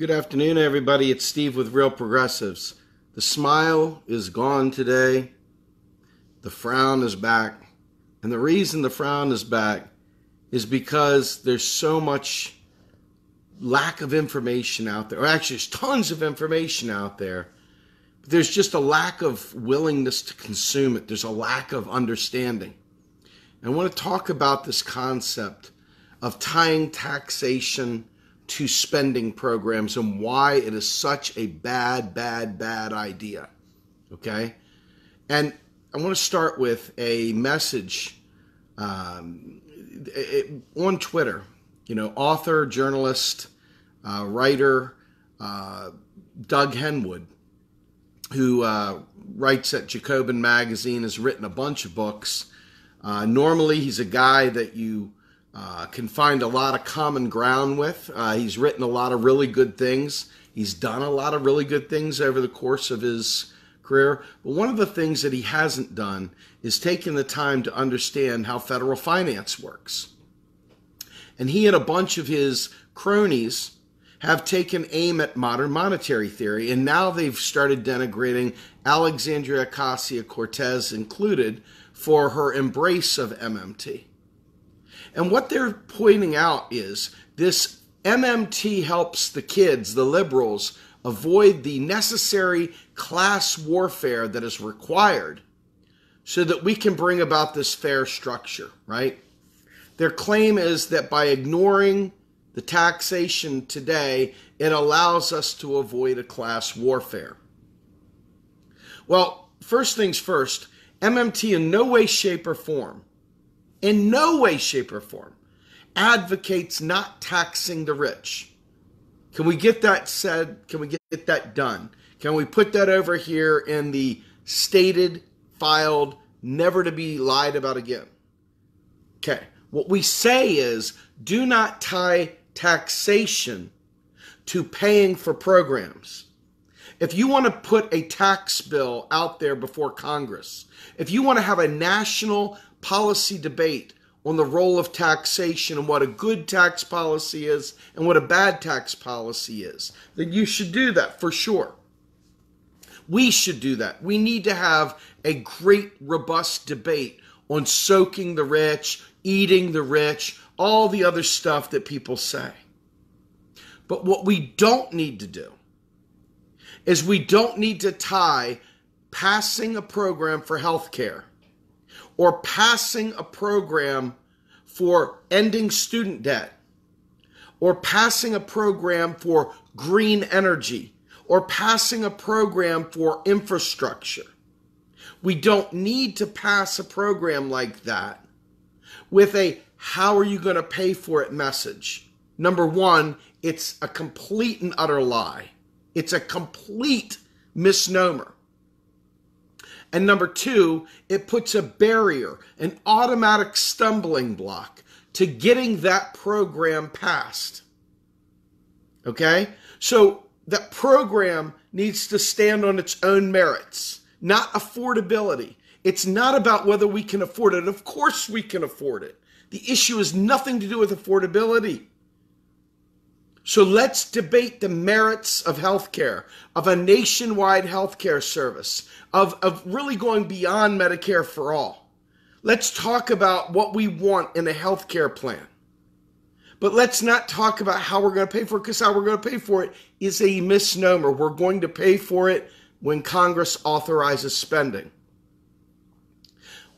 Good afternoon, everybody. It's Steve with Real Progressives. The smile is gone today. The frown is back. And the reason the frown is back is because there's so much lack of information out there. Or actually, there's tons of information out there. But there's just a lack of willingness to consume it. There's a lack of understanding. And I want to talk about this concept of tying taxation to spending programs and why it is such a bad idea. Okay? And I want to start with a message on Twitter. Author, journalist, writer, Doug Henwood, who writes at Jacobin Magazine, has written a bunch of books. Normally, he's a guy that you can find a lot of common ground with. He's written a lot of really good things. He's done a lot of really good things over the course of his career. But one of the things that he hasn't done is taken the time to understand how federal finance works. And he and a bunch of his cronies have taken aim at modern monetary theory, and now they've started denigrating Alexandria Ocasio-Cortez included for her embrace of MMT. And what they're pointing out is this MMT helps the kids, the liberals, avoid the necessary class warfare that is required so that we can bring about this fair structure, right? Their claim is that by ignoring the taxation today, it allows us to avoid a class warfare. Well, first things first, MMT in no way, shape, or form advocates not taxing the rich. Can we get that said? Can we get that done? Can we put that over here in the stated, filed, never to be lied about again? Okay. What we say is do not tie taxation to paying for programs. If you want to put a tax bill out there before Congress, if you want to have a national policy debate on the role of taxation and what a good tax policy is and what a bad tax policy is, then you should do that for sure. We should do that. We need to have a great, robust debate on soaking the rich, eating the rich, all the other stuff that people say. But what we don't need to do is we don't need to tie passing a program for health care or passing a program for ending student debt or passing a program for green energy or passing a program for infrastructure. We don't need to pass a program like that with a how are you going to pay for it message. Number one, it's a complete and utter lie. It's a complete misnomer. And number two, it puts a barrier, an automatic stumbling block to getting that program passed. Okay? So that program needs to stand on its own merits, not affordability. It's not about whether we can afford it. Of course we can afford it. The issue has nothing to do with affordability. So let's debate the merits of healthcare, of a nationwide healthcare service, of really going beyond Medicare for All. Let's talk about what we want in a healthcare plan. But let's not talk about how we're going to pay for it, because how we're going to pay for it is a misnomer. We're going to pay for it when Congress authorizes spending.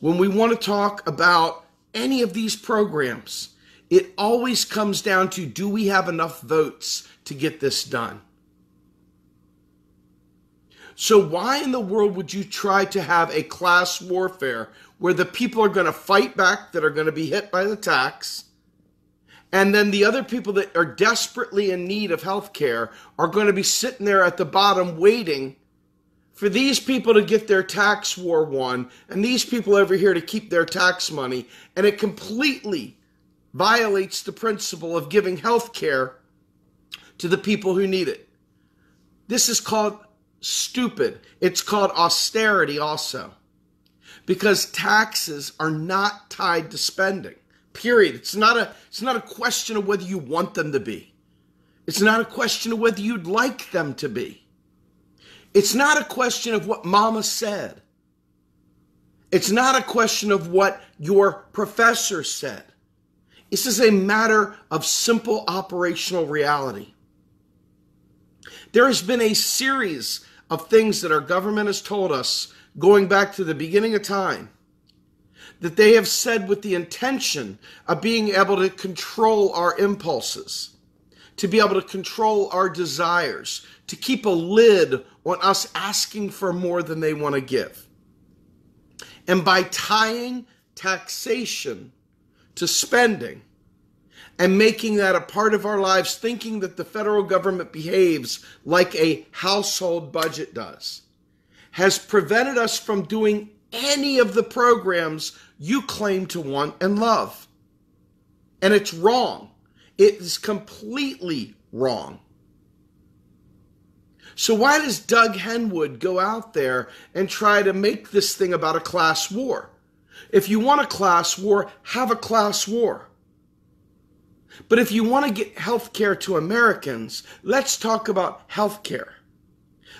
When we want to talk about any of these programs, it always comes down to, do we have enough votes to get this done? So why in the world would you try to have a class warfare where the people are going to fight back that are going to be hit by the tax, and then the other people that are desperately in need of health care are going to be sitting there at the bottom waiting for these people to get their tax war won and these people over here to keep their tax money, and it completely violates the principle of giving health care to the people who need it. This is called stupid. It's called austerity also, because taxes are not tied to spending. Period. It's not a question of whether you want them to be. It's not a question of whether you'd like them to be. It's not a question of what mama said. It's not a question of what your professor said. This is a matter of simple operational reality. There has been a series of things that our government has told us going back to the beginning of time that they have said with the intention of being able to control our impulses, to be able to control our desires, to keep a lid on us asking for more than they want to give. And by tying taxation to spending and making that a part of our lives, thinking that the federal government behaves like a household budget does, has prevented us from doing any of the programs you claim to want and love. And it's wrong. It is completely wrong. So why does Doug Henwood go out there and try to make this thing about a class war? If you want a class war, have a class war. But if you want to get health care to Americans, let's talk about health care.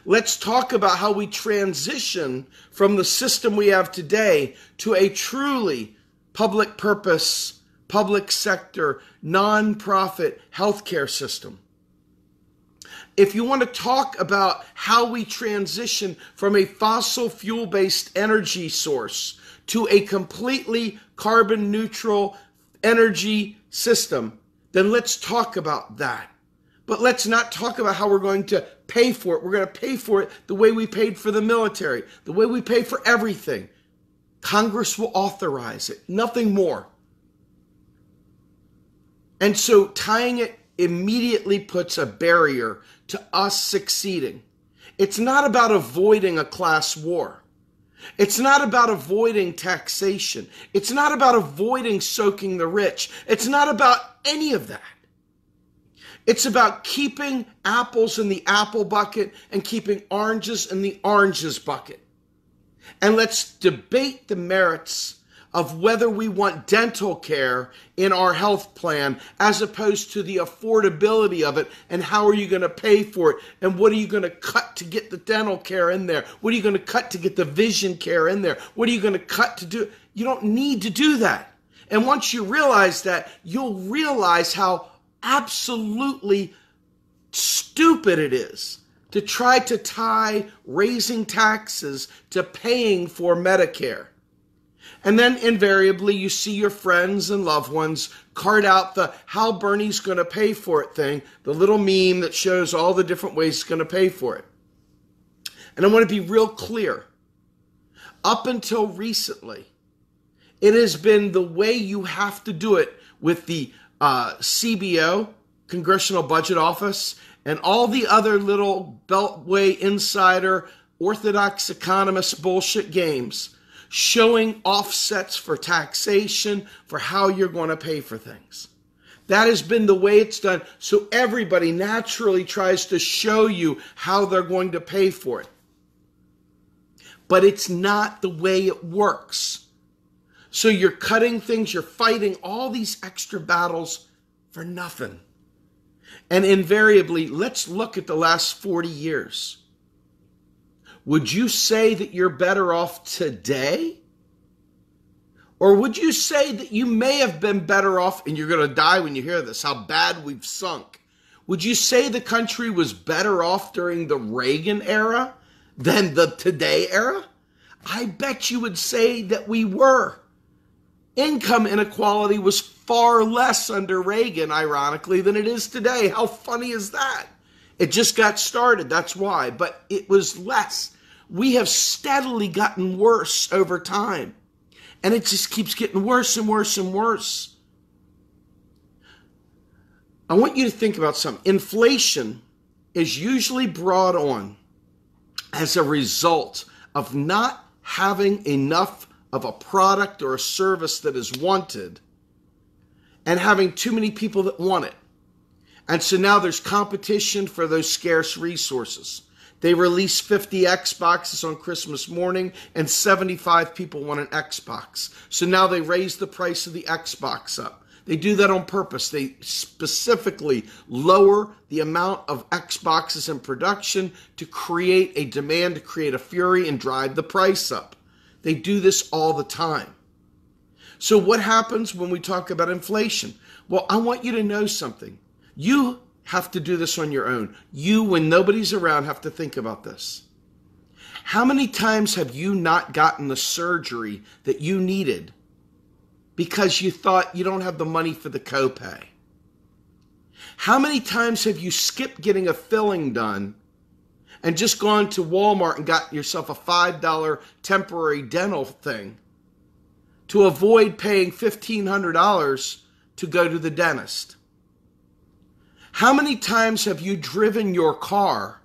Let's talk about how we transition from the system we have today to a truly public purpose, public sector, nonprofit healthcare system. If you want to talk about how we transition from a fossil fuel-based energy source to a completely carbon neutral energy system, then let's talk about that. But let's not talk about how we're going to pay for it. We're going to pay for it the way we paid for the military, the way we pay for everything. Congress will authorize it, nothing more. And so tying it immediately puts a barrier to us succeeding. It's not about avoiding a class war. It's not about avoiding taxation. It's not about avoiding soaking the rich. It's not about any of that. It's about keeping apples in the apple bucket and keeping oranges in the oranges bucket. And let's debate the merits of whether we want dental care in our health plan as opposed to the affordability of it, and how are you going to pay for it, and what are you going to cut to get the dental care in there? What are you going to cut to get the vision care in there? What are you going to cut to do? You don't need to do that. And once you realize that, you'll realize how absolutely stupid it is to try to tie raising taxes to paying for Medicare. And then invariably you see your friends and loved ones cart out the how Bernie's going to pay for it thing, the little meme that shows all the different ways he's going to pay for it. And I want to be real clear. Up until recently, it has been the way you have to do it with the CBO, Congressional Budget Office, and all the other little Beltway insider, orthodox economist bullshit games, showing offsets for taxation, for how you're going to pay for things. That has been the way it's done. So everybody naturally tries to show you how they're going to pay for it. But it's not the way it works. So you're cutting things, you're fighting all these extra battles for nothing. And invariably, let's look at the last 40 years. Would you say that you're better off today? Or would you say that you may have been better off, and you're going to die when you hear this, how bad we've sunk? Would you say the country was better off during the Reagan era than the today era? I bet you would say that we were. Income inequality was far less under Reagan, ironically, than it is today. How funny is that? It just got started, that's why, but it was less. We have steadily gotten worse over time, and it just keeps getting worse and worse and worse. I want you to think about something. Inflation is usually brought on as a result of not having enough of a product or a service that is wanted and having too many people that want it. And so now there's competition for those scarce resources. They release 50 Xboxes on Christmas morning and 75 people want an Xbox. So now they raise the price of the Xbox up. They do that on purpose. They specifically lower the amount of Xboxes in production to create a demand, to create a fury and drive the price up. They do this all the time. So what happens when we talk about inflation? Well, I want you to know something. You have to do this on your own. You, when nobody's around, have to think about this. How many times have you not gotten the surgery that you needed because you thought you don't have the money for the copay? How many times have you skipped getting a filling done and just gone to Walmart and got yourself a $5 temporary dental thing to avoid paying $1,500 to go to the dentist? How many times have you driven your car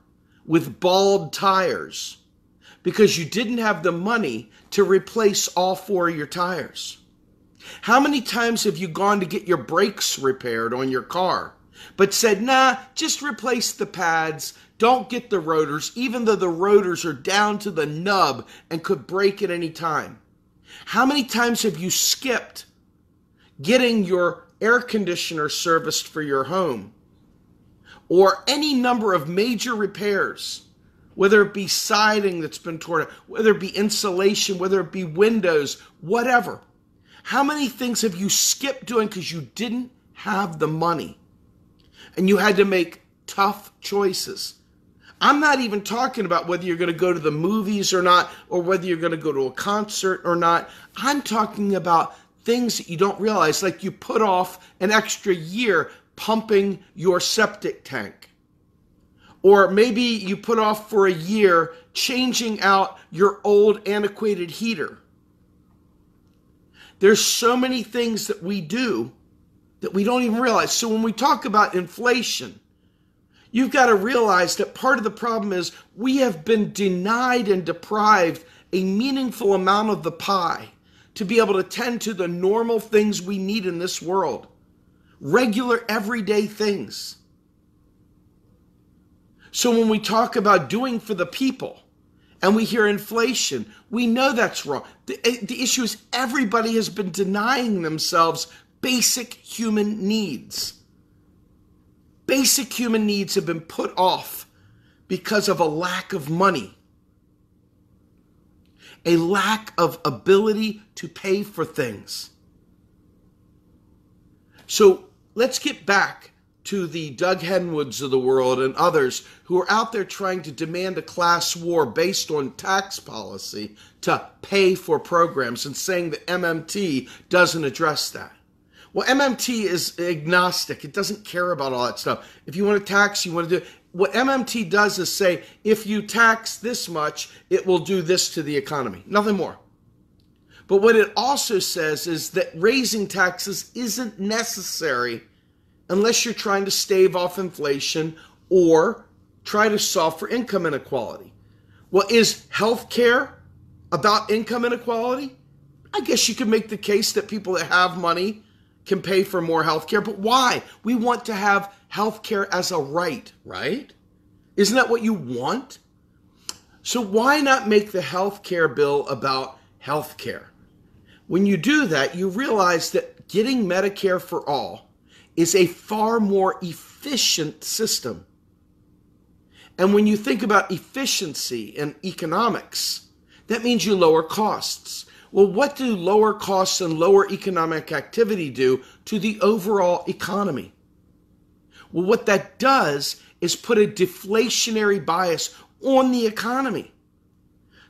with bald tires because you didn't have the money to replace all 4 of your tires? How many times have you gone to get your brakes repaired on your car, but said, nah, just replace the pads, don't get the rotors, even though the rotors are down to the nub and could break at any time? How many times have you skipped getting your air conditioner serviced for your home, or any number of major repairs, whether it be siding that's been torn out, whether it be insulation, whether it be windows, whatever? How many things have you skipped doing because you didn't have the money and you had to make tough choices? I'm not even talking about whether you're going to go to the movies or not, or whether you're going to go to a concert or not. I'm talking about things that you don't realize, like you put off an extra year pumping your septic tank. Or maybe you put off for a year changing out your old antiquated heater. There's so many things that we do that we don't even realize. So when we talk about inflation, you've got to realize that part of the problem is we have been denied and deprived a meaningful amount of the pie to be able to tend to the normal things we need in this world. Regular, everyday things. So when we talk about doing for the people and we hear inflation, we know that's wrong. The issue is everybody has been denying themselves basic human needs. Basic human needs have been put off because of a lack of money, a lack of ability to pay for things. So let's get back to the Doug Henwoods of the world and others who are out there trying to demand a class war based on tax policy to pay for programs and saying that MMT doesn't address that. Well, MMT is agnostic. It doesn't care about all that stuff. If you want to tax, you want to do it. What MMT does is say, if you tax this much, it will do this to the economy. Nothing more. But what it also says is that raising taxes isn't necessary unless you're trying to stave off inflation or try to solve for income inequality. Well, is healthcare about income inequality? I guess you could make the case that people that have money can pay for more healthcare, but why? We want to have healthcare as a right, right? Isn't that what you want? So why not make the healthcare bill about healthcare? When you do that, you realize that getting Medicare for All is a far more efficient system. And when you think about efficiency in economics, that means you lower costs. Well, what do lower costs and lower economic activity do to the overall economy? Well, what that does is put a deflationary bias on the economy.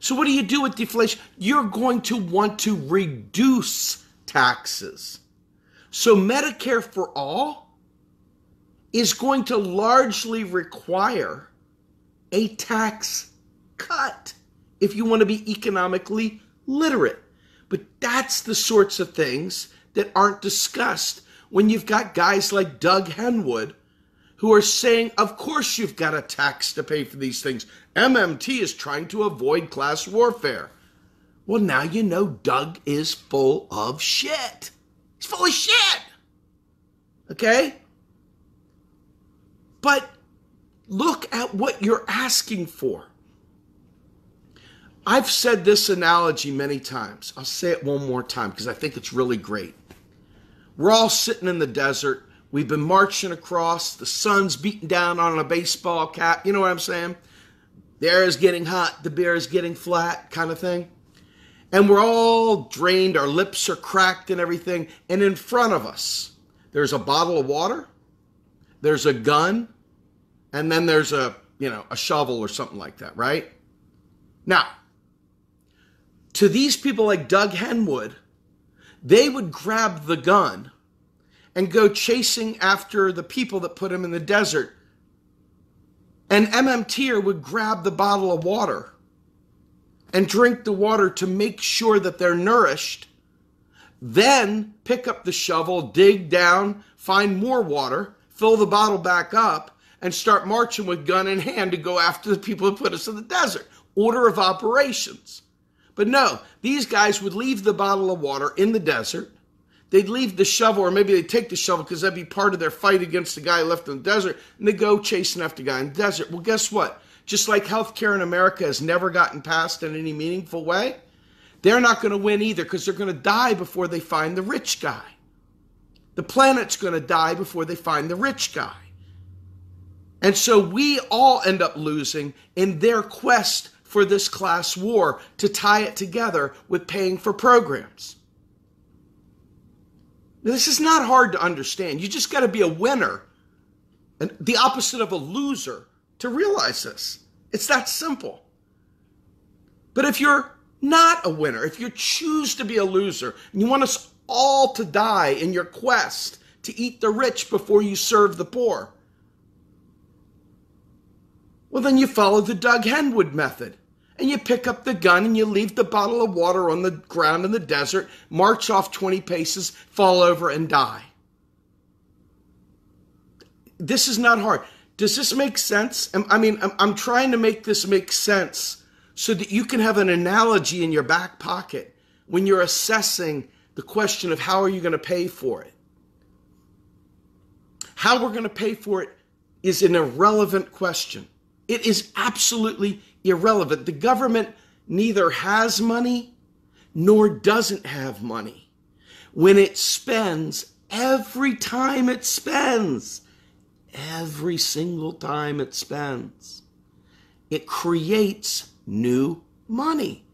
So what do you do with deflation? You're going to want to reduce taxes. So Medicare for All is going to largely require a tax cut if you want to be economically literate. But that's the sorts of things that aren't discussed when you've got guys like Doug Henwood who are saying, of course you've got a tax to pay for these things. MMT is trying to avoid class warfare. Well, now you know Doug is full of shit. He's full of shit. Okay? But look at what you're asking for. I've said this analogy many times. I'll say it one more time because I think it's really great. We're all sitting in the desert. We've been marching across. The sun's beating down on a baseball cap. You know what I'm saying? The air is getting hot. The beer is getting flat, kind of thing. And we're all drained. Our lips are cracked and everything. And in front of us, there's a bottle of water. There's a gun. And then there's a shovel or something like that, right? Now, to these people like Doug Henwood, they would grab the gun and go chasing after the people that put him in the desert. And MMTer would grab the bottle of water and drink the water to make sure that they're nourished, then pick up the shovel, dig down, find more water, fill the bottle back up, and start marching with gun in hand to go after the people who put us in the desert. Order of operations. But no, these guys would leave the bottle of water in the desert. They'd leave the shovel, or maybe they'd take the shovel because that'd be part of their fight against the guy left in the desert, and they'd go chasing after the guy in the desert. Well, guess what? Just like healthcare in America has never gotten passed in any meaningful way, they're not going to win either because they're going to die before they find the rich guy. The planet's going to die before they find the rich guy. And so we all end up losing in their quest for this class war to tie it together with paying for programs. This is not hard to understand. You just got to be a winner and the opposite of a loser to realize this. It's that simple. But if you're not a winner, if you choose to be a loser, and you want us all to die in your quest to eat the rich before you serve the poor, well, then you follow the Doug Henwood method. And you pick up the gun and you leave the bottle of water on the ground in the desert, march off 20 paces, fall over and die. This is not hard. Does this make sense? I'm trying to make this make sense so that you can have an analogy in your back pocket when you're assessing the question of how are you going to pay for it. How we're going to pay for it is an irrelevant question. It is absolutely irrelevant. The government neither has money nor doesn't have money. When it spends, every time it spends, every single time it spends, it creates new money.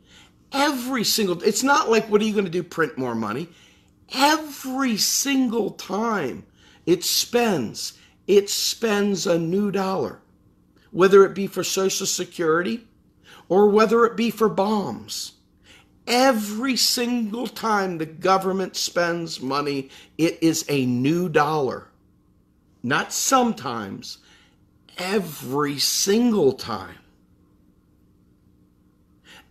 It's not like, what are you going to do, print more money? Every single time it spends a new dollar. Whether it be for Social Security or whether it be for bombs. Every single time the government spends money, it is a new dollar. Not sometimes, every single time.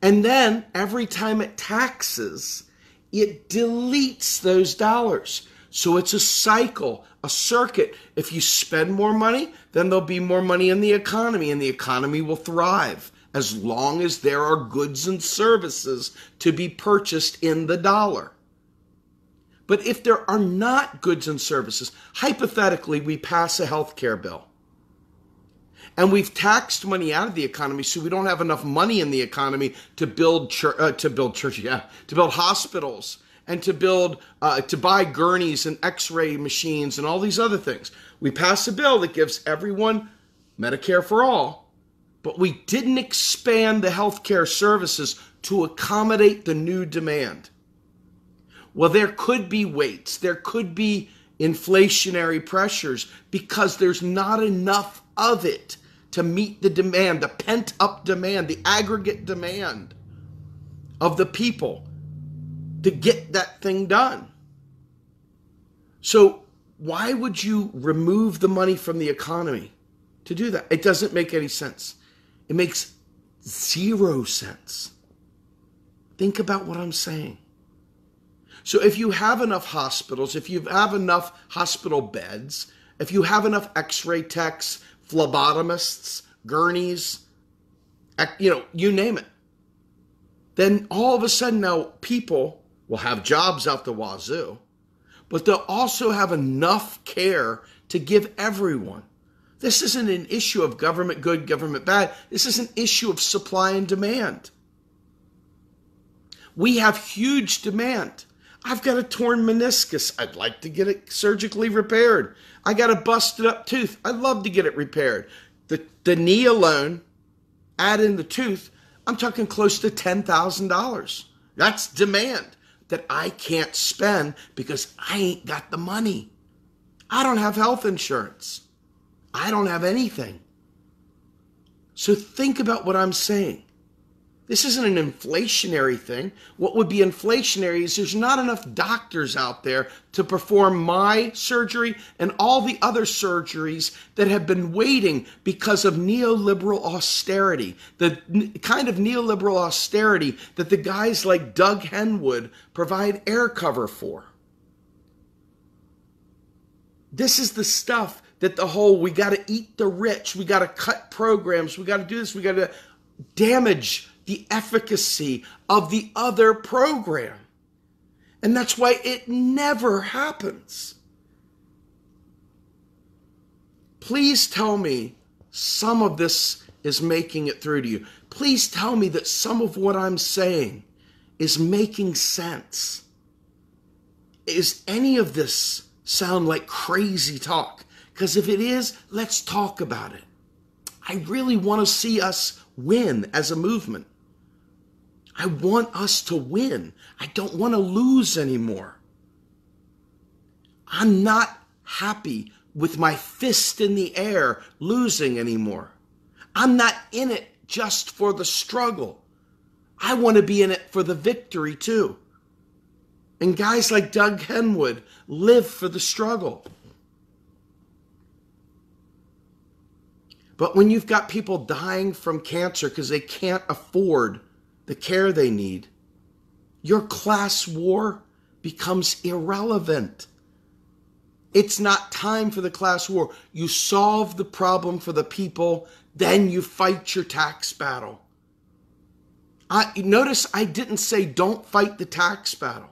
And then every time it taxes, it deletes those dollars. So it's a cycle, a circuit. If you spend more money, then there'll be more money in the economy, and the economy will thrive as long as there are goods and services to be purchased in the dollar. But if there are not goods and services, hypothetically, we pass a health care bill, and we've taxed money out of the economy, so we don't have enough money in the economy to build hospitals, and to buy gurneys and x-ray machines and all these other things. We pass a bill that gives everyone Medicare for All, but we didn't expand the healthcare services to accommodate the new demand. Well, there could be waits. There could be inflationary pressures because there's not enough of it to meet the demand, the pent-up demand, the aggregate demand of the people to get that thing done. So why would you remove the money from the economy to do that? It doesn't make any sense. It makes zero sense. Think about what I'm saying. So if you have enough hospitals, if you have enough hospital beds, if you have enough x-ray techs, phlebotomists, gurneys, you name it, then all of a sudden now people will have jobs out the wazoo, but they'll also have enough care to give everyone. This isn't an issue of government good, government bad. This is an issue of supply and demand. We have huge demand. I've got a torn meniscus. I'd like to get it surgically repaired. I got a busted up tooth. I'd love to get it repaired. The knee alone, add in the tooth, I'm talking close to $10,000. That's demand that I can't spend because I ain't got the money. I don't have health insurance. I don't have anything. So think about what I'm saying. This isn't an inflationary thing. What would be inflationary is there's not enough doctors out there to perform my surgery and all the other surgeries that have been waiting because of neoliberal austerity. The kind of neoliberal austerity that the guys like Doug Henwood provide air cover for. This is the stuff that the whole, we got to eat the rich, we got to cut programs, we got to do this, we got to damage the efficacy of the other program. And that's why it never happens. Please tell me some of this is making it through to you. Please tell me that some of what I'm saying is making sense. Is any of this sound like crazy talk? Because if it is, let's talk about it. I really want to see us win as a movement. I want us to win. I don't want to lose anymore. I'm not happy with my fist in the air losing anymore. I'm not in it just for the struggle. I want to be in it for the victory too. And guys like Doug Henwood live for the struggle. But when you've got people dying from cancer because they can't afford the care they need, your class war becomes irrelevant. It's not time for the class war. You solve the problem for the people, then you fight your tax battle. Notice I didn't say don't fight the tax battle.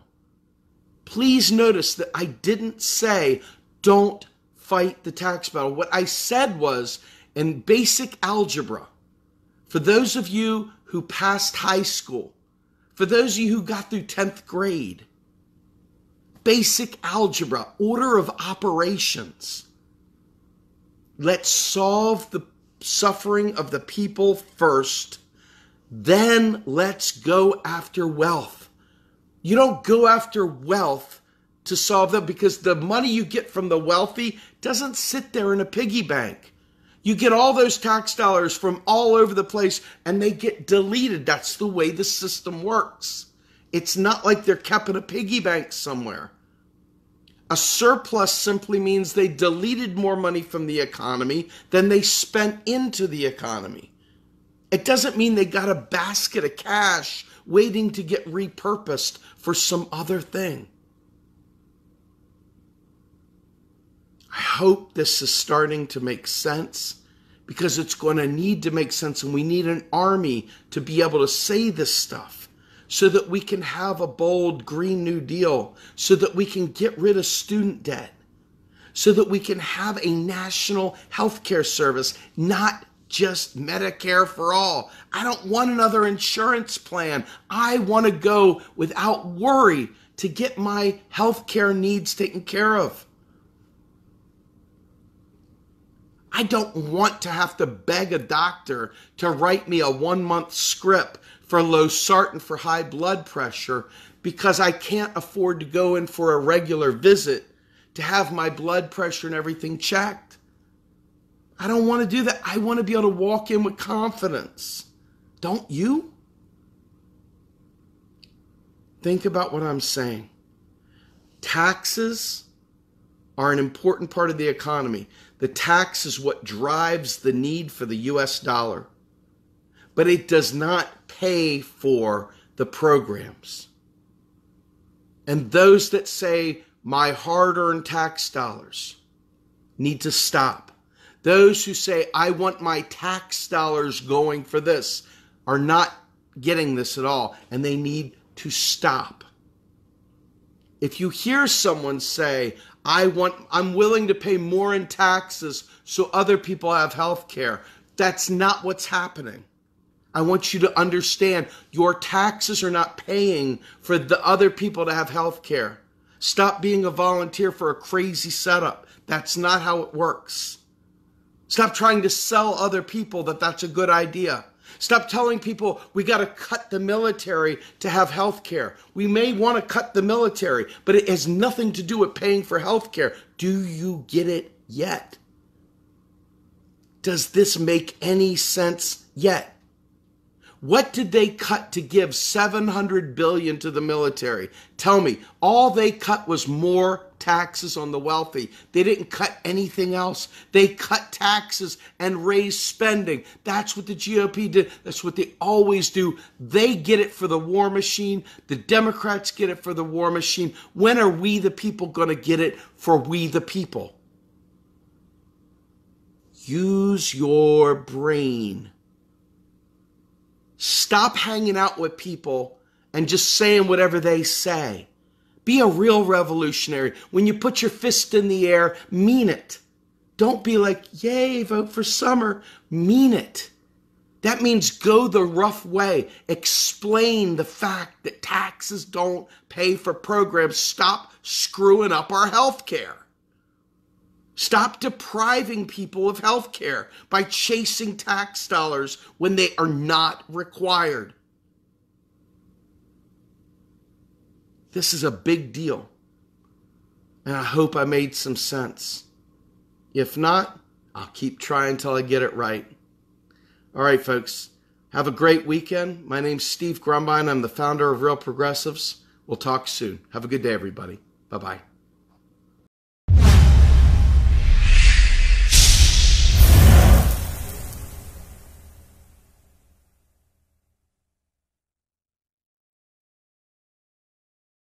Please notice that I didn't say don't fight the tax battle. What I said was, in basic algebra, for those of you who passed high school, for those of you who got through 10th grade, basic algebra, order of operations. Let's solve the suffering of the people first, then let's go after wealth. You don't go after wealth to solve that because the money you get from the wealthy doesn't sit there in a piggy bank. You get all those tax dollars from all over the place and they get deleted. That's the way the system works. It's not like they're kept in a piggy bank somewhere. A surplus simply means they deleted more money from the economy than they spent into the economy. It doesn't mean they got a basket of cash waiting to get repurposed for some other thing. I hope this is starting to make sense because it's going to need to make sense, and we need an army to be able to say this stuff so that we can have a bold Green New Deal, so that we can get rid of student debt, so that we can have a national health care service, not just Medicare for All. I don't want another insurance plan. I want to go without worry to get my health care needs taken care of. I don't want to have to beg a doctor to write me a 1-month script for losartan for high blood pressure because I can't afford to go in for a regular visit to have my blood pressure and everything checked. I don't want to do that. I want to be able to walk in with confidence. Don't you? Think about what I'm saying. Taxes are an important part of the economy. The tax is what drives the need for the US dollar. But it does not pay for the programs. And those that say my hard-earned tax dollars need to stop. Those who say I want my tax dollars going for this are not getting this at all, and they need to stop. If you hear someone say, I'm willing to pay more in taxes so other people have health care, that's not what's happening. I want you to understand your taxes are not paying for the other people to have health care. Stop being a volunteer for a crazy setup. That's not how it works. Stop trying to sell other people that that's a good idea. Stop telling people we got to cut the military to have health care. We may want to cut the military, but it has nothing to do with paying for health care. Do you get it yet? Does this make any sense yet? What did they cut to give $700 billion to the military? Tell me, all they cut was more taxes on the wealthy. They didn't cut anything else. They cut taxes and raised spending. That's what the GOP did. That's what they always do. They get it for the war machine. The Democrats get it for the war machine. When are we the people going to get it for we the people? Use your brain. Stop hanging out with people and just saying whatever they say. Be a real revolutionary. When you put your fist in the air, mean it. Don't be like, yay, vote for Summer. Mean it. That means go the rough way. Explain the fact that taxes don't pay for programs. Stop screwing up our health care. Stop depriving people of health care by chasing tax dollars when they are not required. This is a big deal, and I hope I made some sense. If not, I'll keep trying till I get it right. All right, folks, have a great weekend. My name's Steve Grumbine. I'm the founder of Real Progressives. We'll talk soon. Have a good day, everybody. Bye-bye.